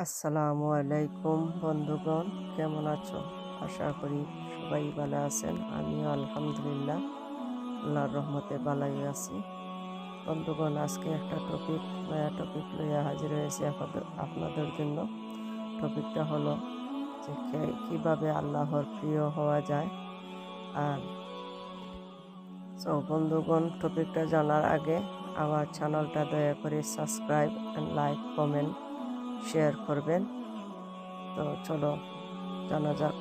আসসালামু আলাইকুম বন্ধুগণ, কেমন আছো? আশা করি সবাই ভালো আছেন। আমিও আলহামদুলিল্লাহ আল্লাহর রহমতে ভালোই আছি। বন্ধুগণ, আজকে একটা নয়া টপিক লইয়া হাজির হয়েছি আপনাদের জন্য। টপিকটা হলো যে কিভাবে আল্লাহর প্রিয় হওয়া যায়। আর বন্ধুগণ, টপিকটা জানার আগে আমার চ্যানেলটা দয়া করে subscribe and like, comment, share করবেন। তো চলো জানা যাক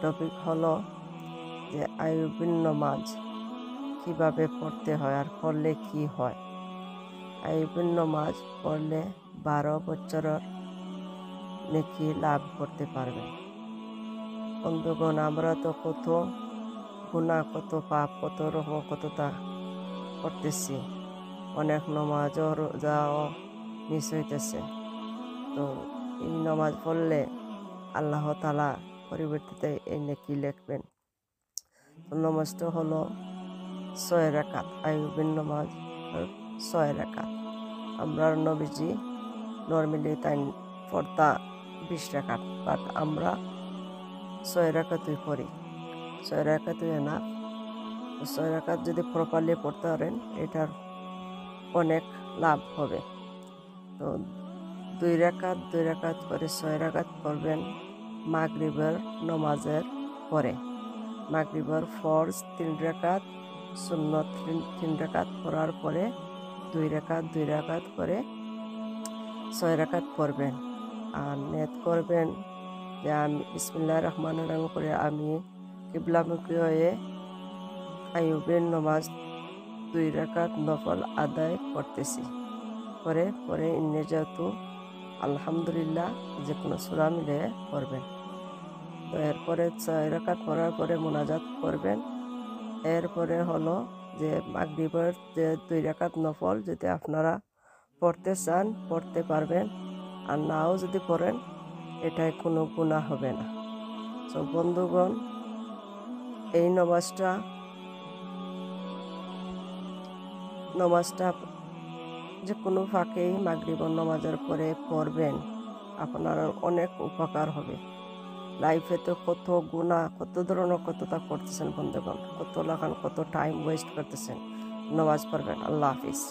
টপিক হলো যে আইয়ুবিন নামাজ কিভাবে পড়তে হয় আর পড়লে কি হয়। আইয়ুবিন নামাজ পড়লে 12 বছরের নেকি লাভ করতে পারবেন। বন্ধুগণ, আমরা তো কত গুনাহ, কত পাপ, কত রকম কতটা করতেছি। অনেক নমাজও রোজাও মিস হইতেছে। তো এই নামাজ পড়লে আল্লাহ তাআলা পরিবর্তিতে এই নেকি লিখবেন। নামাজটা হলো 6 রাকাত। আইয়ুবিন নামাজ 6 রাকাত। আমরা নবীজি নর্মালি তাই পড়তা 20 রাকাত, বাট আমরা 6 রাকাতই পড়ি। 6 রাকাতই না, 6 রাকাত যদি প্রপারলি পড়তে পারেন এটার অনেক লাভ হবে। তো 2 রাকাত করে 6 রাকাত পড়বেন মাগরিবের নমাজের পরে। মাগরিবের ফরজ 3 রাকাত, সুন্নত 3 রাকাত পড়ার পরে 2 রাকাত করে 6 রাকাত পড়বেন। আর নিয়ত করবেন যে আমি বিসমিল্লাহির রহমানির রহিম করে আমি কিবলামুখী হয়ে আইয়ুবের নামাজ 2 রাকাত নফল আদায় করতেছি। পরে যেহেতু আলহামদুলিল্লাহ যে কোনো সূরা মিলে পড়বেন। তো এরপরে 6 রাকাত পড়ার পরে মোনাজাত করবেন। এরপরে হলো যে মাগরিবের যে 2 রাকাত নফল যদি আপনারা পড়তে চান পড়তে পারবেন, আর নাও যদি পড়েন এটাই কোনো গুনাহ হবে না। তো বন্ধুগণ, এই নমাজটা যে কোনো ফাঁকেই মাগরিবের নমাজের পরে পড়বেন, আপনার অনেক উপকার হবে। লাইফে তো কত গুনাহ, কত ধরনের কতটা করতেছেন বন্ধুগণ, কত টাইম ওয়েস্ট করতেছেন। নামাজ পড়বেন। আল্লাহ হাফিজ।